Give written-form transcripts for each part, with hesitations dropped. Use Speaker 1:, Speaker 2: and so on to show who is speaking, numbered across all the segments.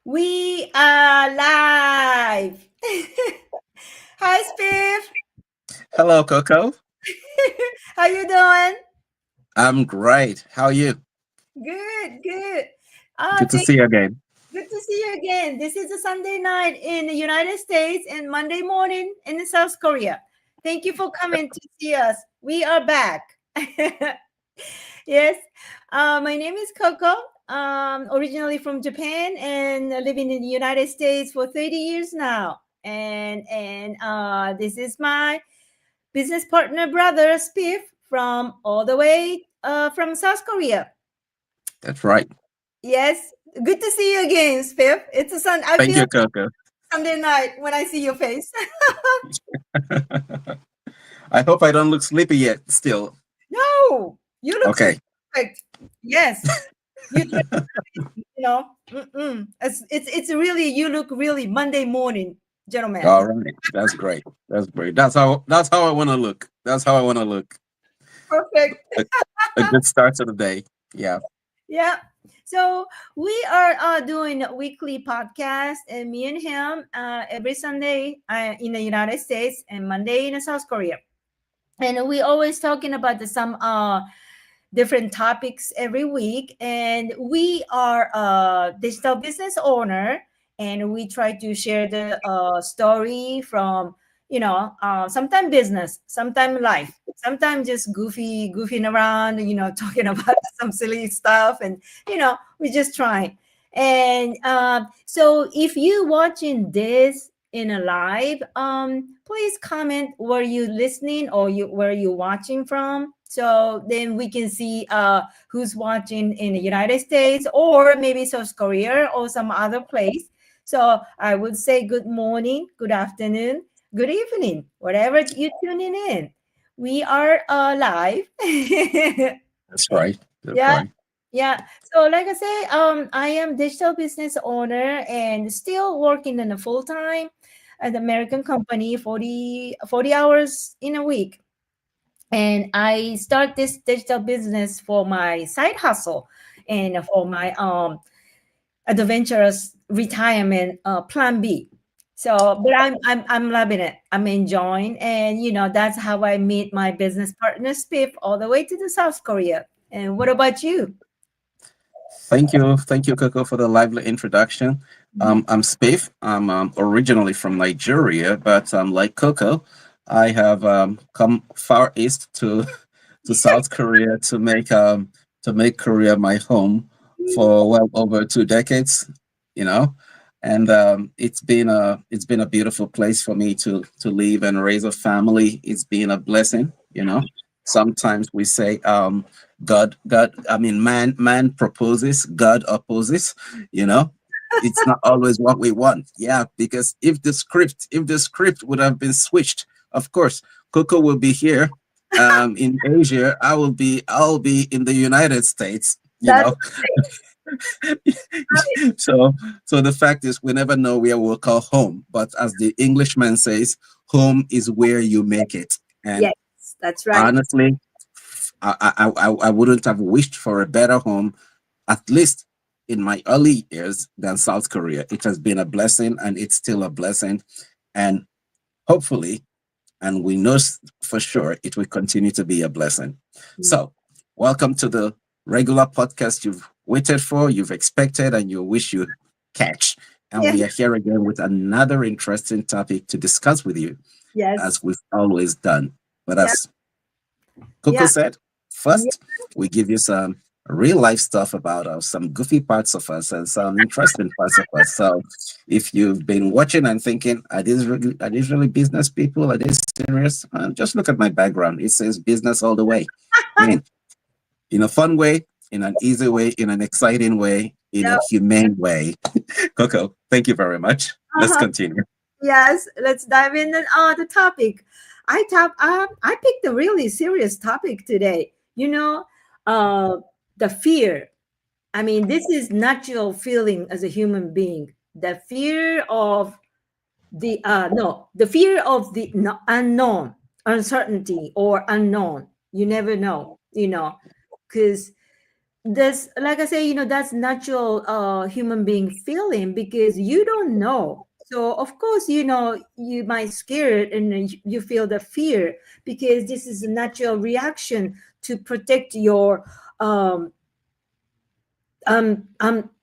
Speaker 1: We are live. Hi, Spiff.
Speaker 2: Hello, Coco.
Speaker 1: How you doing?
Speaker 2: I'm great. How are you?
Speaker 1: Good, good.
Speaker 2: Good to
Speaker 1: Thank
Speaker 2: see you again.
Speaker 1: Good to see you again. This is a Sunday night in the United States and Monday morning in South Korea. Thank you for coming to see us. We are back. Yes. My name is Coco. Originally from Japan and living in the United States for 30 years now. And this is my business partner brother Spiff from all the way from South Korea.
Speaker 2: That's right.
Speaker 1: Yes. Good to see you again, Spiff. It's a sun. I
Speaker 2: Thank
Speaker 1: feel
Speaker 2: you, Coco.
Speaker 1: Sunday night when I see your face.
Speaker 2: I hope I don't look sleepy yet still.
Speaker 1: No, you look
Speaker 2: Okay.
Speaker 1: perfect. Yes, you dress, it's really you look really Monday morning, gentlemen.
Speaker 2: All right. That's great. That's great. That's how I want to look. That's how I want to look.
Speaker 1: Perfect.
Speaker 2: A, a good start to the day. Yeah.
Speaker 1: Yeah. So we are doing a weekly podcast, and me and him every Sunday in the United States and Monday in South Korea. And we always talking about some different topics every week. And we are a digital business owner, and we try to share the story from sometimes business, sometimes life, sometimes just goofing around, talking about some silly stuff, and we just try. And so if you watching this in a live, please comment where you listening or where you watching from, so then we can see who's watching in the United States or maybe South Korea or some other place. So I would say good morning, good afternoon, good evening, whatever you tuning in. We are live.
Speaker 2: That's right. That's
Speaker 1: Yeah.
Speaker 2: right.
Speaker 1: Yeah. So like I say, I am digital business owner and still working in a full time at American company, 40 hours in a week. And I start this digital business for my side hustle and for my adventurous retirement plan B. So, but I'm loving it. I'm enjoying, and that's how I meet my business partner, Spiff, all the way to the South Korea. And what about you?
Speaker 2: Thank you. Thank you, Coco, for the lively introduction.
Speaker 1: Mhm.
Speaker 2: I'm Spiff. I'm originally from Nigeria, but like Coco, I have come far east to South Korea to make Korea my home for well over 2 decades, you know, and it's been a beautiful place for me to live and raise a family. It's been a blessing, you know. Sometimes we say I mean man proposes, God opposes, you know. It's not always what we want. Yeah, because if the script would have been switched, of course, Coco will be here in Asia. I'll be in the United States, you
Speaker 1: That's
Speaker 2: know. so so the fact is we never know where we'll call home. But as the Englishman says, home is where you make it. And
Speaker 1: yes, that's right.
Speaker 2: honestly, I wouldn't have wished for a better home, at least in my early years, than South Korea. It has been a blessing and it's still a blessing. And hopefully, and we know for sure it will continue to be a blessing. So, welcome to the regular podcast you've waited for, you've expected, and you wish you catch. And
Speaker 1: Yeah.
Speaker 2: we are here again with another interesting topic to discuss with you,
Speaker 1: Yes.
Speaker 2: as we've always done. But
Speaker 1: Yeah.
Speaker 2: as Coco
Speaker 1: Yeah.
Speaker 2: said,
Speaker 1: Yeah.
Speaker 2: first, we give you some real life stuff about us, some goofy parts of us, and some interesting parts of us. So, if you've been watching and thinking, are these really business people? Are they serious? Just look at my background. It says business all the way. I mean, in a fun way, in an easy way, in an exciting way, in
Speaker 1: Yeah.
Speaker 2: a humane way. Coco, thank you very much. Let's
Speaker 1: Uh-huh.
Speaker 2: continue.
Speaker 1: Yes. Let's dive in on the topic. I picked a really serious topic today. Uh, the fear. I mean, this is natural feeling as a human being. The fear of the fear of the unknown, uncertainty or unknown. You never know, because this, like I say, that's natural human being feeling, because you don't know. So of course, you might scared, and then you feel the fear, because this is a natural reaction to protect your um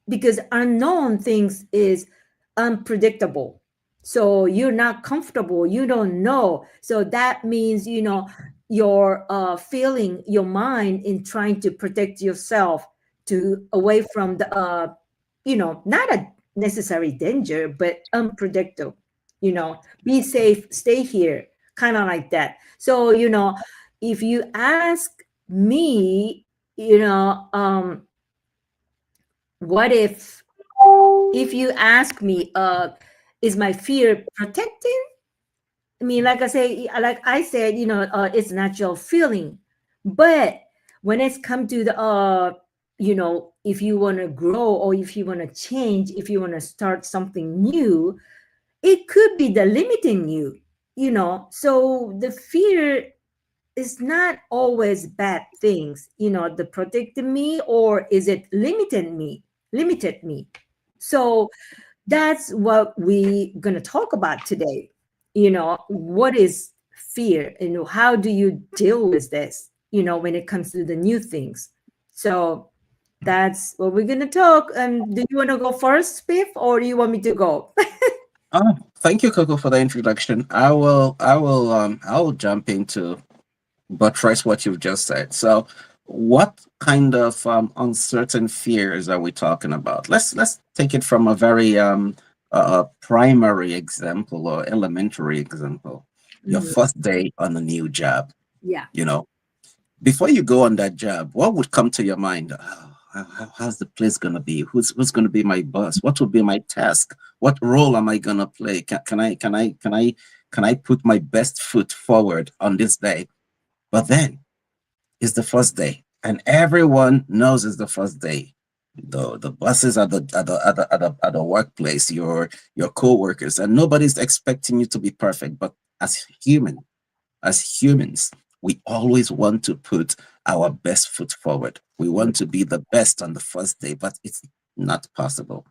Speaker 1: because unknown things is unpredictable. So you're not comfortable, you don't know. So that means, your feeling, your mind in trying to protect yourself to away from the not a necessary danger, but unpredictable. Be safe, stay here, kind of like that. So if you ask me, what if you ask me, is my fear protecting? I mean, like I said, it's natural feeling. But when it's come to the if you want to grow, or if you want to change, if you want to start something new, it could be the limiting you. So the fear is not always bad things, the protecting me, or is it limited me. So that's what we gonna talk about today. What is fear, and how do you deal with this, when it comes to the new things. So that's what we're gonna talk. Do you want to go first, Spiff, or do you want me to go?
Speaker 2: Oh, thank you, Coco, for the introduction. I will jump into buttress what you've just said. So, what kind of uncertain fears are we talking about? Let's take it from a very primary example or elementary example. Your
Speaker 1: Mhm.
Speaker 2: first day on a new job.
Speaker 1: Yeah.
Speaker 2: You know, before you go on that job, what would come to your mind? Oh, how's the place gonna be? Who's gonna be my boss? What will be my task? What role am I gonna play? Can I put my best foot forward on this day? But then it's the first day, and everyone knows it's the first day. The bosses at the workplace, your co-workers, and nobody's expecting you to be perfect. But as humans, we always want to put our best foot forward. We want to be the best on the first day, but it's not possible.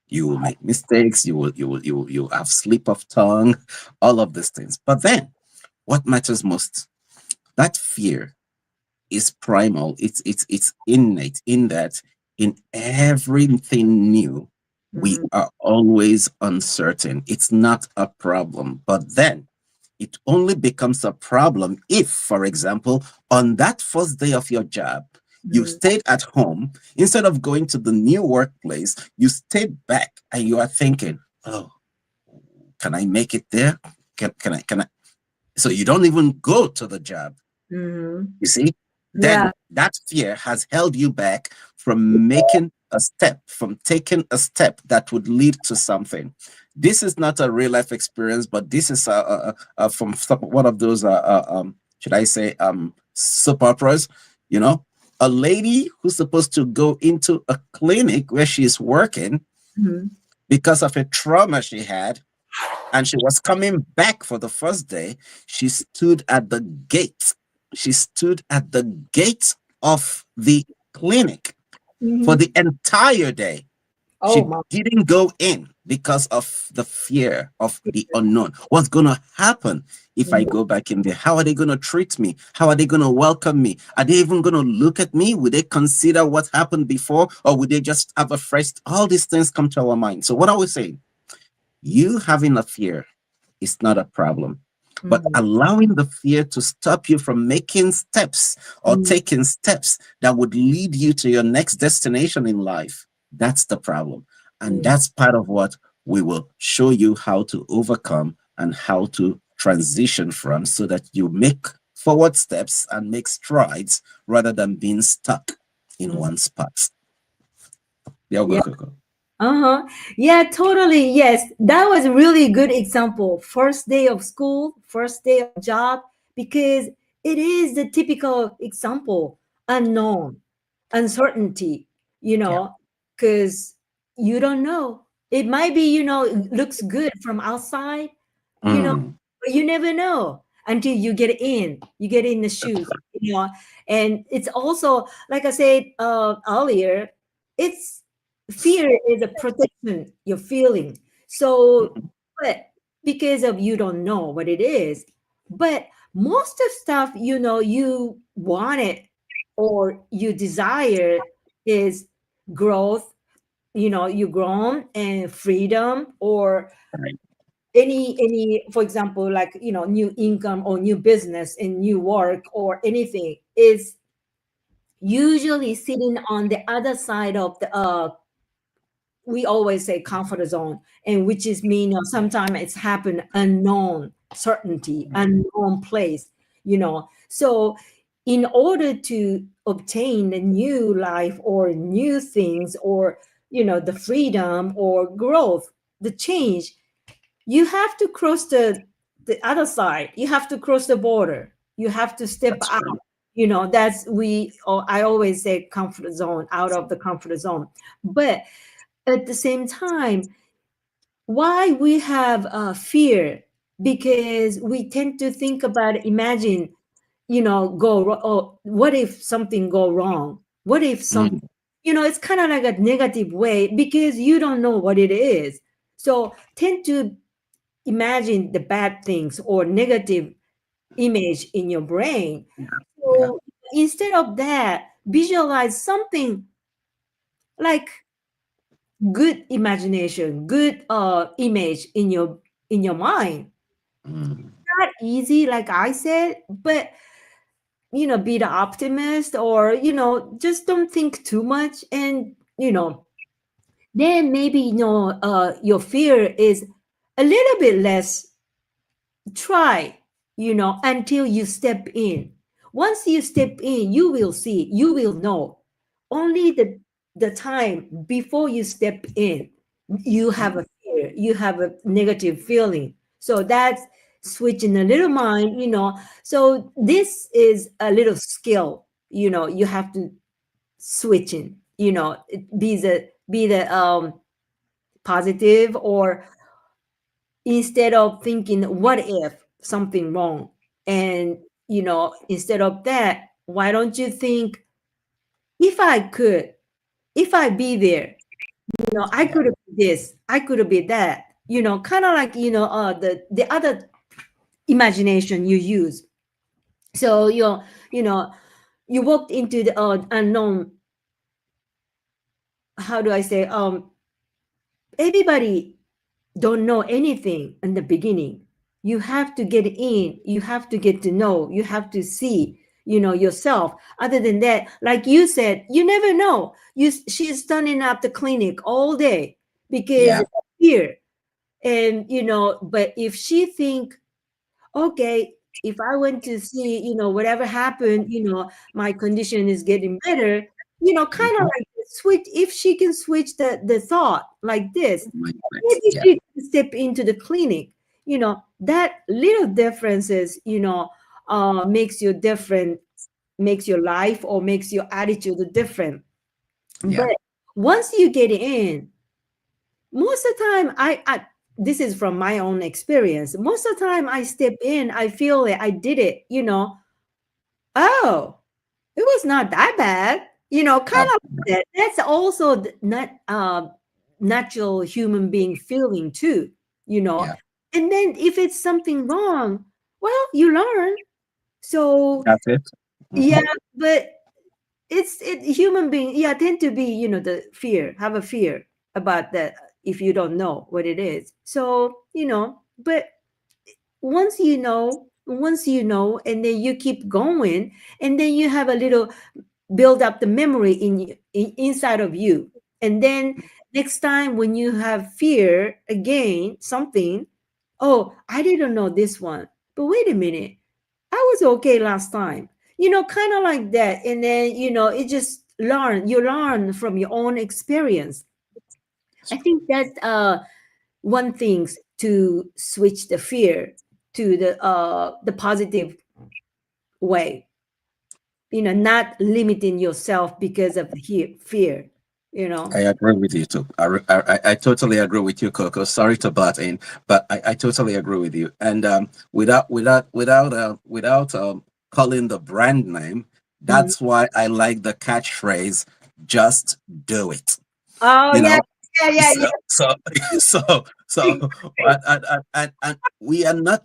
Speaker 2: You will make mistakes. You will have slip of tongue, all of these things. But then, what matters most? That fear is primal. It's innate in that in everything new, we
Speaker 1: Mhm.
Speaker 2: are always uncertain. It's not a problem. But then it only becomes a problem if, for example, on that first day of your job, you
Speaker 1: Mhm.
Speaker 2: stayed at home instead of going to the new workplace, you stayed back and you are thinking, oh, can I make it there? Can I? So you don't even go to the job.
Speaker 1: Mhm.
Speaker 2: You see,
Speaker 1: Yeah.
Speaker 2: then that fear has held you back from making a step, from taking a step that would lead to something. This is not a real life experience, but this is from one of those, should I say, soap operas. You know, a lady who's supposed to go into a clinic where she's working
Speaker 1: Mhm.
Speaker 2: because of a trauma she had, and she was coming back for the first day. She stood at the gate. She stood at the gate of the clinic for
Speaker 1: Mhm.
Speaker 2: the entire day.
Speaker 1: Oh
Speaker 2: She
Speaker 1: my.
Speaker 2: didn't go in because of the fear of the unknown. What's going to happen if I
Speaker 1: Mhm.
Speaker 2: go back in there? How are they going to treat me? How are they going to welcome me? Are they even going to look at me? Would they consider what happened before? Or would they just have a fresh? All these things come to our mind. So, what are we saying? You having a fear is not a problem. But
Speaker 1: Mhm.
Speaker 2: allowing the fear to stop you from making steps or
Speaker 1: Mhm.
Speaker 2: taking steps that would lead you to your next destination in life, that's the problem. And
Speaker 1: Mhm.
Speaker 2: that's part of what we will show you how to overcome and how to transition from so that you make forward steps and make strides rather than being stuck in
Speaker 1: Mhm.
Speaker 2: one spot. Yeah, go,
Speaker 1: Yeah.
Speaker 2: go, go.
Speaker 1: Uh-huh. Yeah, totally. Yes. That was a really good example. First day of school, first day of job, because it is the typical example. Unknown, uncertainty,
Speaker 2: Yeah.
Speaker 1: because you don't know. It might be, it looks good from outside,
Speaker 2: Mm,
Speaker 1: but you never know. until you get in the shoes, you know. And it's also, like I said earlier, it's fear is a protection you're feeling. So,
Speaker 2: Mhm.
Speaker 1: but because of you don't know what it is, but most of stuff, you know, you want it or you desire is growth, you know, you grown and freedom, or
Speaker 2: Right.
Speaker 1: any for example, like, you know, new income or new business and new work or anything is usually sitting on the other side of the we always say comfort zone, and which is mean, sometimes it's happen unknown certainty,
Speaker 2: Right.
Speaker 1: unknown place, you know. So in order to obtain a new life or new things, or, you know, the freedom or growth, the change, you have to cross the other side, you have to cross the border, you have to step
Speaker 2: That's
Speaker 1: out,
Speaker 2: right.
Speaker 1: you know. That's we, or I always say comfort zone, out of the comfort zone. But at the same time, why we have fear, because we tend to think about, imagine, you know, oh, what if something go wrong, what if some,
Speaker 2: Mm.
Speaker 1: you know, it's kind of like a negative way because you don't know what it is. So tend to imagine the bad things or negative image in your brain.
Speaker 2: Yeah. Yeah.
Speaker 1: So instead of that, visualize something like good imagination, good image in your mind.
Speaker 2: Mm.
Speaker 1: Not easy, like I said, but, you know, be the optimist, or, you know, just don't think too much, and, you know, then maybe, you know, your fear is a little bit less. Try, you know, until you step in. Once you step in, you will see, you will know. Only the time before you step in, you have
Speaker 2: Mm.
Speaker 1: a fear, you have a negative feeling. So that's switching a little mind, you know. So this is a little skill, you know, you have to switch in, you know, be the positive, or instead of thinking what if something wrong, and, you know, instead of that, why don't you think, if I could, if I be there, you know, I
Speaker 2: Yeah.
Speaker 1: could have been this, I could have been that, you know, kind of like, you know, the other imagination you use. So you know, you walked into the unknown. How do I say, everybody don't know anything in the beginning. You have to get in, you have to get to know, you have to see, you know, yourself. Other than that, like you said, you never know. She's standing up the clinic all day because
Speaker 2: Yeah.
Speaker 1: of fear. And, you know, but if she think, okay, if I went to see, you know, whatever happened, you know, my condition is getting better, you know, kind of
Speaker 2: Mhm.
Speaker 1: like switch, if she can switch the thought like this,
Speaker 2: Mindset.
Speaker 1: maybe
Speaker 2: Yeah.
Speaker 1: she can step into the clinic. You know, that little differences, you know, makes you different, makes your life or makes your attitude different.
Speaker 2: Yeah.
Speaker 1: But once you get in, most of the time, I this is from my own experience. Most of the time, I step in, I feel it, I did it. You know, oh, it was not that bad. You know, kind
Speaker 2: Oh,
Speaker 1: of like that. That's also not natural human being feeling too. You know,
Speaker 2: yeah.
Speaker 1: and then if it's something wrong, well, you learn. So
Speaker 2: That's it.
Speaker 1: yeah,
Speaker 2: Hmm.
Speaker 1: but it human being, yeah, tend to be, you know, the fear, have a fear about that if you don't know what it is. So, you know, but once you know, and then you keep going, and then you have a little build up the memory inside of you. And then next time when you have fear again, something, oh, I didn't know this one, but wait a minute, I was okay last time. You know, kind of like that. And then, you know, it just you learn from your own experience.
Speaker 2: That's
Speaker 1: I
Speaker 2: right.
Speaker 1: think that's one thing to switch the fear to the positive way. You know, not limiting yourself because of the fear. you know.
Speaker 2: I agree with you too. I totally agree with you, Coco. Sorry to butt in, but I totally agree with you. And without calling the brand name,
Speaker 1: Mhm.
Speaker 2: that's why I like the catchphrase, "Just do it."
Speaker 1: Oh
Speaker 2: You
Speaker 1: yeah,
Speaker 2: know,
Speaker 1: yeah, yeah,
Speaker 2: so
Speaker 1: yeah.
Speaker 2: so and we are not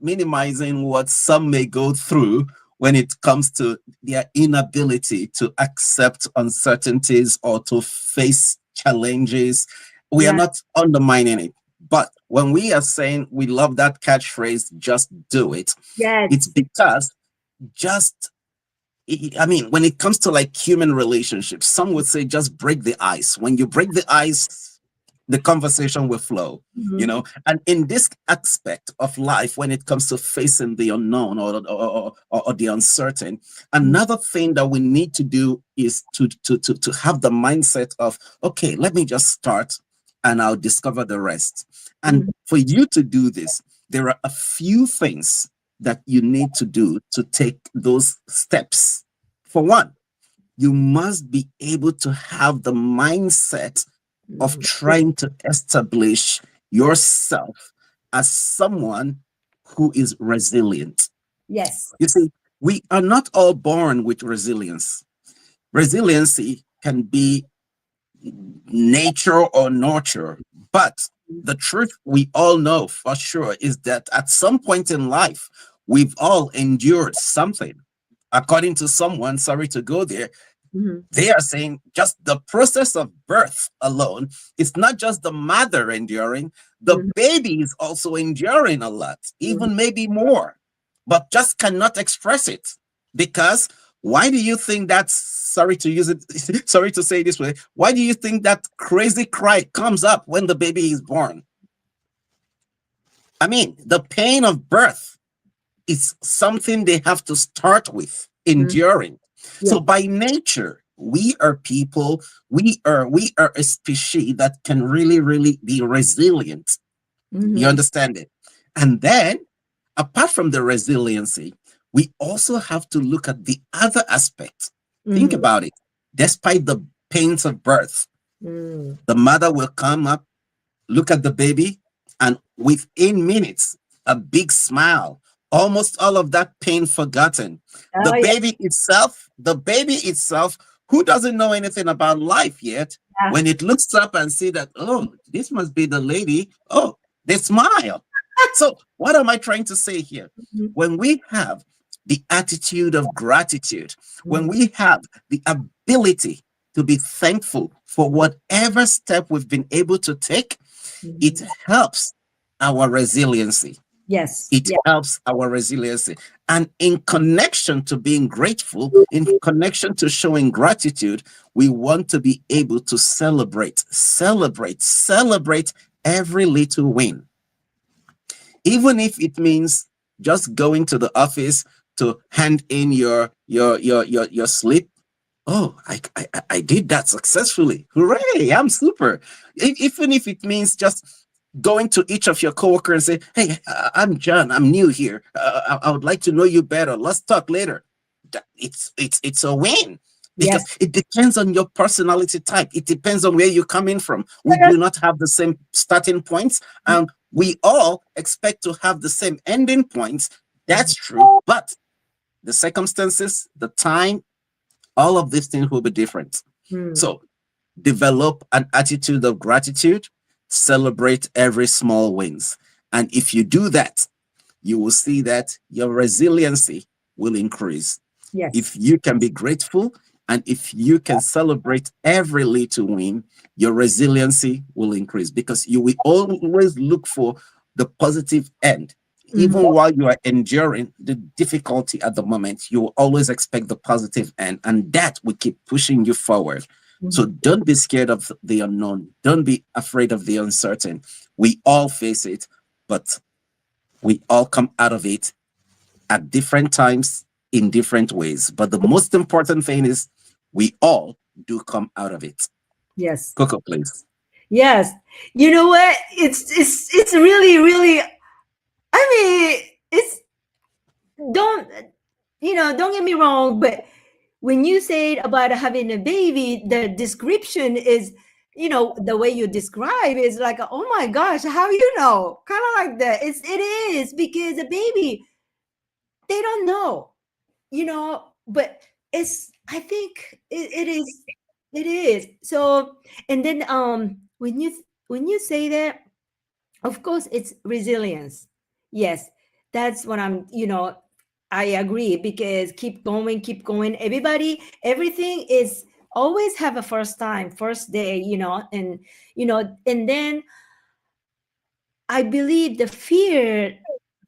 Speaker 2: minimizing what some may go through when it comes to their inability to accept uncertainties or to face challenges. We are
Speaker 1: Yeah.
Speaker 2: not undermining it, but when we are saying we love that catchphrase, just do it, it's
Speaker 1: Yes.
Speaker 2: because just I mean, when it comes to like human relationships, some would say just break the ice. When you break the ice, the conversation will flow, you
Speaker 1: Mhm.
Speaker 2: know. And in this aspect of life, when it comes to facing the unknown or the uncertain,
Speaker 1: Mhm.
Speaker 2: another thing that we need to do is to have the mindset of, okay, let me just start and I'll discover the rest. And
Speaker 1: Mhm.
Speaker 2: for you to do this, there are a few things that you need to do to take those steps. For one, you must be able to have the mindset of
Speaker 1: Mhm.
Speaker 2: trying to establish yourself as someone who is resilient.
Speaker 1: Yes.
Speaker 2: You see, we are not all born with resilience. Resiliency can be nature or nurture. But the truth we all know for sure is that at some point in life, we've all endured something. According to someone, sorry to go there,
Speaker 1: Mhm.
Speaker 2: they are saying just the process of birth alone, it's not just the mother enduring, the
Speaker 1: Mhm.
Speaker 2: baby is also enduring a lot,
Speaker 1: Mhm.
Speaker 2: even maybe more, but just cannot express it. Because why do you think that's, sorry to use it, sorry to say it this way, why do you think that crazy cry comes up when the baby is born? I mean, the pain of birth is something they have to start with
Speaker 1: Mhm.
Speaker 2: enduring.
Speaker 1: Yeah.
Speaker 2: So by nature, we are people, we are a species that can really, really be resilient. You
Speaker 1: Mhm.
Speaker 2: understand it? And then apart from the resiliency, we also have to look at the other aspects. Think
Speaker 1: Mhm.
Speaker 2: about it. Despite the pains of birth,
Speaker 1: Mm.
Speaker 2: the mother will come up, look at the baby, and within minutes, a big smile, almost all of that pain forgotten.
Speaker 1: Oh yeah.
Speaker 2: The baby itself, who doesn't know anything about life yet,
Speaker 1: Yeah.
Speaker 2: when it looks up and see that, oh, this must be the lady, oh, they smile. So, what am I trying to say here?
Speaker 1: Mhm.
Speaker 2: When we have the attitude of gratitude, when
Speaker 1: Mhm.
Speaker 2: we have the ability to be thankful for whatever step we've been able to take, it
Speaker 1: Mhm.
Speaker 2: helps our resiliency.
Speaker 1: Yes.
Speaker 2: It
Speaker 1: Yeah.
Speaker 2: helps our resiliency. And in connection to being grateful, in connection to showing gratitude, we want to be able to celebrate every little win, even if it means just going to the office to hand in your slip. Oh, I did that successfully. Hooray, I'm super. Even if it means just going to each of your coworkers and say, hey, I'm John, I'm new here. I would like to know you better. Let's talk later. It's a win, because
Speaker 1: Yes.
Speaker 2: it depends on your personality type. It depends on where you're coming from. We do not have the same starting points, and we all expect to have the same ending points. That's
Speaker 1: Mhm.
Speaker 2: true. But the circumstances, the time, all of these things will be different.
Speaker 1: Mhm.
Speaker 2: So develop an attitude of gratitude, celebrate every small wins. And if you do that, you will see that your resiliency will increase. If
Speaker 1: Yes.
Speaker 2: you can be grateful and if you can celebrate every little win, your resiliency will increase, because you will always look for the positive end.
Speaker 1: Mhm.
Speaker 2: Even while you are enduring the difficulty at the moment, you will always expect the positive end, and that will keep pushing you forward. So
Speaker 1: Mhm.
Speaker 2: don't be scared of the unknown. Don't be afraid of the uncertain. We all face it, but we all come out of it at different times in different ways. But the most important thing is we all do come out of it.
Speaker 1: Yes.
Speaker 2: Coco, please.
Speaker 1: Yes. You know what? It's really really. I mean, it's don't don't get me wrong, but when you say about having a baby, the description is, the way you describe is like, oh my gosh, how you know? Kind of like that. It is because a baby, they don't know, but I think it is. So, and then when you say that, of course it's resilience. Yes, that's what I agree, because keep going, everybody, everything is always have a first time, first day, and then I believe the fear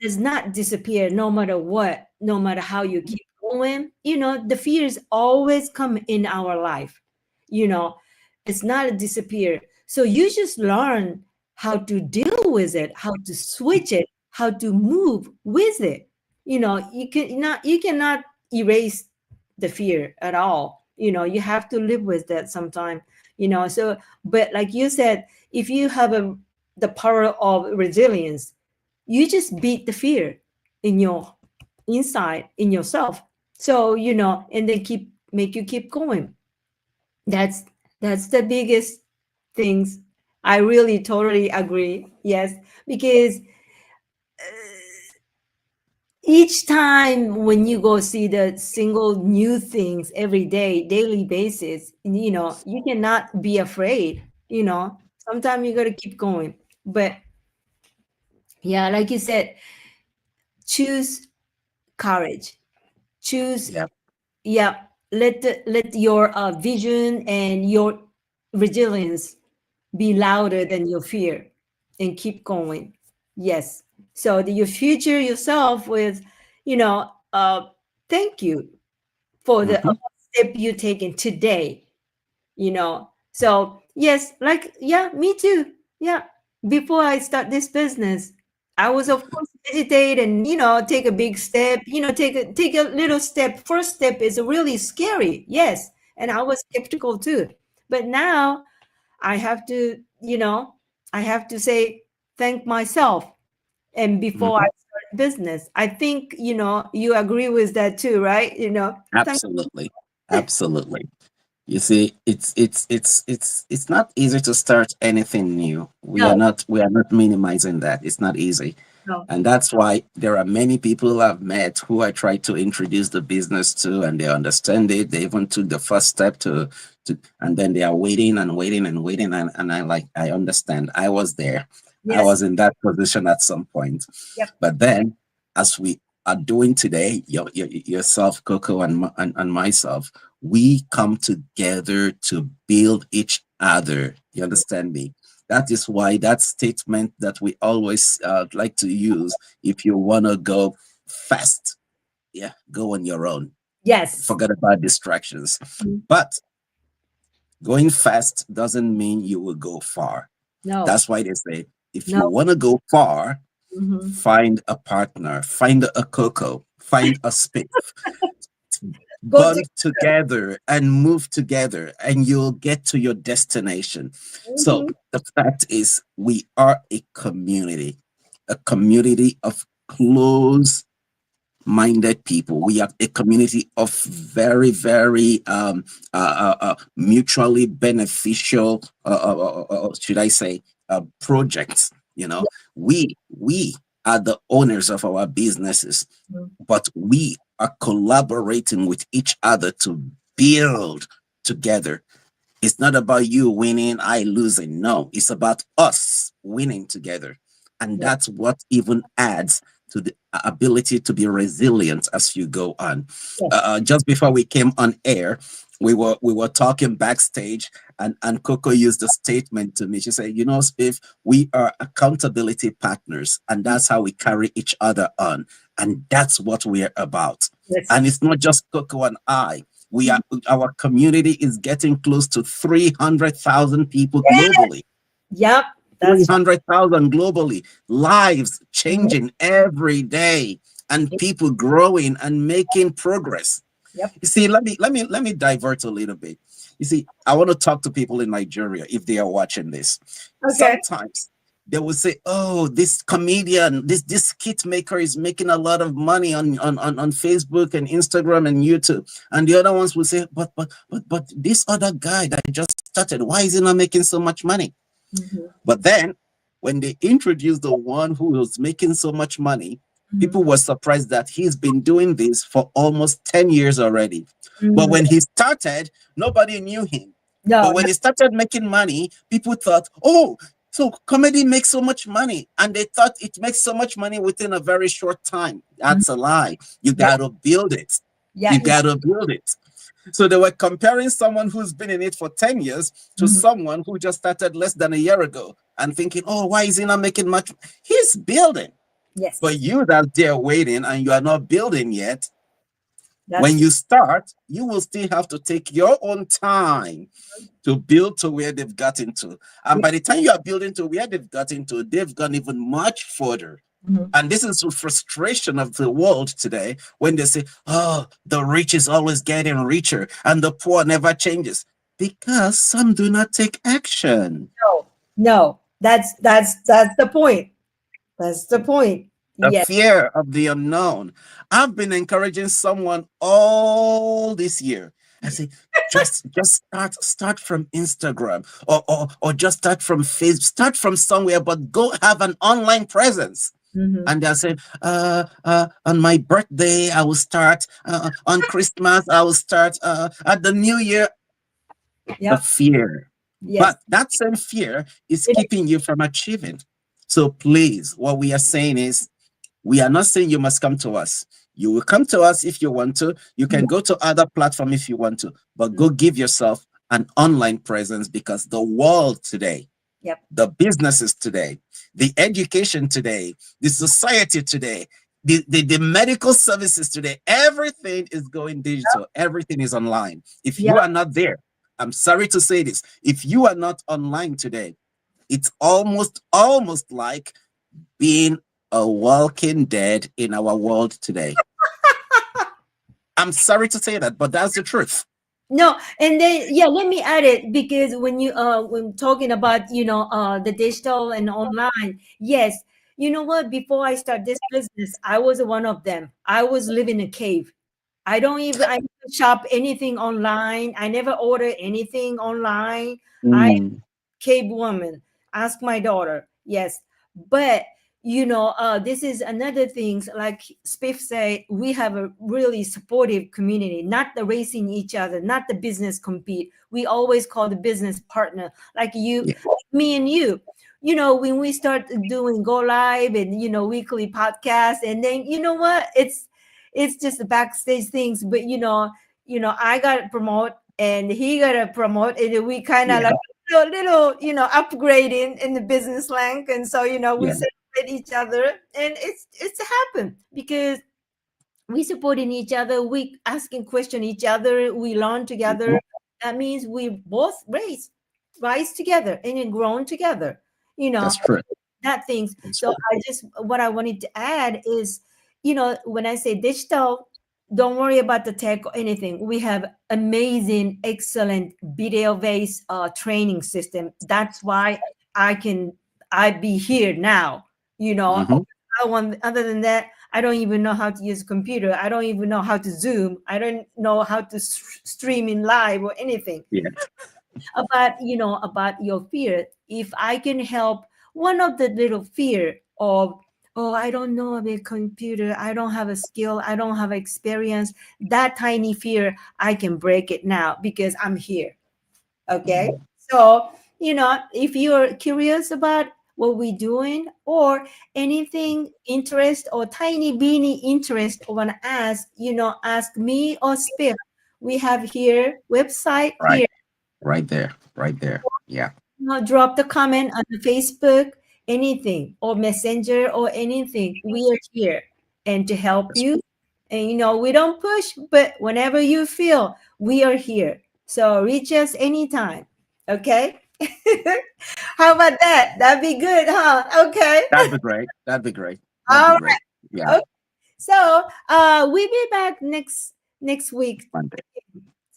Speaker 1: does not disappear no matter what, no matter how you keep going. The fears always come in our life. You know, it's not a disappear. So you just learn how to deal with it, how to switch it, how to move with it. You cannot erase the fear at all. You have to live with that sometime. So, but like you said, if you have the power of resilience, you just beat the fear in your inside, in yourself. So, and then make you keep going. That's the biggest things. I really totally agree. Yes, because each time when you go see the single new things every day, daily basis, you cannot be afraid. Sometimes you got to keep going. But yeah, like you said, choose courage. Choose,
Speaker 2: Yeah,
Speaker 1: yeah, let your vision and your resilience be louder than your fear, and keep going. Yes. So your future yourself with, thank you for the
Speaker 2: hmm
Speaker 1: step you taken today. So yes, like, yeah, me too. Yeah, before I start this business, I was, of course, hesitate and, take a big step, take a little step. First step is really scary, yes, and I was skeptical too. But now I have to, I have to say thank myself, and before I
Speaker 2: hmm
Speaker 1: start business, I think, you agree with that too, right? Thank.
Speaker 2: absolutely, absolutely. You see, it's not easy to start anything new.
Speaker 1: No,
Speaker 2: We are not minimizing that. It's not easy.
Speaker 1: no.
Speaker 2: And that's why there are many people I've met who I try to introduce the business to, and they understand it. They even took the first step and then they are waiting and waiting and waiting. And I understand. I was there. I
Speaker 1: Yes.
Speaker 2: was in that position at some point.
Speaker 1: Yep.
Speaker 2: But then, as we are doing today, yourself, Coco, and myself, we come together to build each other. You understand me? That is why that statement that we always like to use, if you want to go fast, yeah, go on your own.
Speaker 1: Yes.
Speaker 2: Forget about distractions.
Speaker 1: Mm.
Speaker 2: But going fast doesn't mean you will go far.
Speaker 1: No.
Speaker 2: That's why they say, if
Speaker 1: No.
Speaker 2: you want to go far,
Speaker 1: Hmm.
Speaker 2: find a partner, find a cocoa, find a spiff,
Speaker 1: Go to.
Speaker 2: bond together and move together, and you'll get to your destination. So
Speaker 1: Mhm.
Speaker 2: the fact is, we are a community of close minded people. We are a community of very, very mutually beneficial, should I say, projects. We are the owners of our businesses,
Speaker 1: Mhm.
Speaker 2: but we are collaborating with each other to build together. It's not about you winning, I losing. No, it's about us winning together. And
Speaker 1: Yes.
Speaker 2: that's what even adds to the ability to be resilient as you go on.
Speaker 1: Yes.
Speaker 2: Just before we came on air, we were talking backstage, and Coco used a statement to me. She said, Spiff, we are accountability partners, and that's how we carry each other on. And that's what we're about.
Speaker 1: Yes.
Speaker 2: And it's not just Coco and I. Our community is getting close to 300,000 people globally.
Speaker 1: Yep. That's
Speaker 2: 300,000 globally. Lives
Speaker 1: right.
Speaker 2: changing every day, and
Speaker 1: Mhm.
Speaker 2: people growing and making progress.
Speaker 1: Yep.
Speaker 2: You see, let me divert a little bit. You see, I want to talk to people in Nigeria if they are watching this.
Speaker 1: Okay.
Speaker 2: Sometimes, they will say, "Oh, this comedian, this skit maker is making a lot of money on Facebook and Instagram and YouTube." And the other ones will say, "But this other guy that just started, why is he not making so much money?"
Speaker 1: Mhm.
Speaker 2: But then, when they introduced the one who was making so much money,
Speaker 1: Mhm.
Speaker 2: people were surprised that he's been doing this for almost 10 years already. But
Speaker 1: Mhm.
Speaker 2: when he started, nobody knew him.
Speaker 1: No,
Speaker 2: But
Speaker 1: no.
Speaker 2: when he started making money, people thought, "Oh, so comedy makes so much money." And they thought it makes so much money within a very short time.
Speaker 1: Mhm.
Speaker 2: That's a lie. You
Speaker 1: Yeah,
Speaker 2: got to build it.
Speaker 1: yeah,
Speaker 2: You
Speaker 1: yeah.
Speaker 2: got to build it. So they were comparing someone who's been in it for 10 years to
Speaker 1: Mhm.
Speaker 2: someone who just started less than a year ago and thinking, "Oh, why is he not making much?" He's building. But
Speaker 1: Yes,
Speaker 2: you that there waiting and you are not building yet, when
Speaker 1: that's
Speaker 2: you start, you will still have to take your own time to build to where they've gotten to. And
Speaker 1: yeah.
Speaker 2: by the time you are building to where they've gotten to, they've gone even much further.
Speaker 1: Mhm.
Speaker 2: And this is the frustration of the world today when they say, "Oh, the rich is always getting richer and the poor never changes." Because some do not take action.
Speaker 1: No, no. That's the point. That's the point.
Speaker 2: The
Speaker 1: Yes.
Speaker 2: fear of the unknown. I've been encouraging someone all this year. I say, just start from Instagram or just start from Facebook, start from somewhere, but go have an online presence.
Speaker 1: Mhm.
Speaker 2: And they'll say, on my birthday, I will start. On Christmas, I will start. At the New Year, the
Speaker 1: Yep.
Speaker 2: fear.
Speaker 1: Yes.
Speaker 2: But that same fear is
Speaker 1: It is.
Speaker 2: keeping you from achieving. So please, what we are saying is, we are not saying you must come to us. You will come to us if you want to. You
Speaker 1: Mhm.
Speaker 2: can go to other platform if you want to, but go give yourself an online presence because the world today,
Speaker 1: Yep.
Speaker 2: the businesses today, the education today, the society today, the medical services today, everything is going digital. Everything is online. If
Speaker 1: Yep.
Speaker 2: you are not there, I'm sorry to say this. If you are not online today, it's almost like being a walking dead in our world today. I'm sorry to say that, but that's the truth.
Speaker 1: No, and then yeah, let me add it because when talking about the digital and online, yes, you know what? Before I start this business, I was one of them. I was living in a cave. I never shop anything online. I never order anything online. I
Speaker 2: Mm,
Speaker 1: cave woman. Ask my daughter. Yes, but this is another things like Spiff say. We have a really supportive community, not the racing each other, not the business compete. We always call the business partner, like you,
Speaker 2: yeah,
Speaker 1: me, and you. When we start doing go live and weekly podcast, and then you know what, it's just the backstage things, but I got to promote and he got to promote, and we kind of
Speaker 2: yeah,
Speaker 1: like little upgrading in the business slang, and so we
Speaker 2: yeah.
Speaker 1: celebrate each other, and it's happened because we supporting each other, we asking question each other, we learn
Speaker 2: Mhm.
Speaker 1: together. That means we both rise together and then grown together, you know
Speaker 2: That's true.
Speaker 1: that things.
Speaker 2: That's
Speaker 1: So
Speaker 2: true.
Speaker 1: I just what I wanted to add is, when I say digital, don't worry about the tech or anything. We have amazing, excellent video-based training system. That's why I be here now. You know,
Speaker 2: Hmm.
Speaker 1: I want. Other than that, I don't even know how to use a computer. I don't even know how to Zoom. I don't know how to stream in live or anything
Speaker 2: Yeah,
Speaker 1: about your fear. If I can help one of the little fear of, oh, I don't know about computer, I don't have a skill, I don't have experience, that tiny fear, I can break it now because I'm here. Okay. So if you're curious about what we're doing or anything interest or tiny beanie interest want to ask, ask me or Spiff. We have here website
Speaker 2: right,
Speaker 1: here.
Speaker 2: right there, right there. Yeah,
Speaker 1: Drop the comment on the Facebook, anything, or Messenger or anything. We are here and to help
Speaker 2: that's
Speaker 1: you. And we don't push, but whenever you feel, we are here. So reach us anytime. Okay. How about that? That'd be good, huh? Okay.
Speaker 2: that'd be great. That'd be great. That'd be
Speaker 1: All
Speaker 2: great. Yeah,
Speaker 1: right. Okay. So we'll be back next week.
Speaker 2: Monday.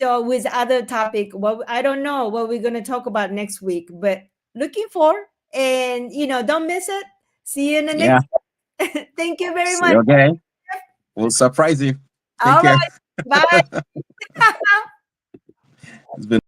Speaker 1: So with other topic, well, I don't know what we're gonna talk about next week, but looking for. And don't miss it. See you in the
Speaker 2: Yeah.
Speaker 1: next. Thank you very
Speaker 2: See
Speaker 1: much.
Speaker 2: you again. We'll surprise you. Take
Speaker 1: All
Speaker 2: care.
Speaker 1: right. Bye.
Speaker 2: It's been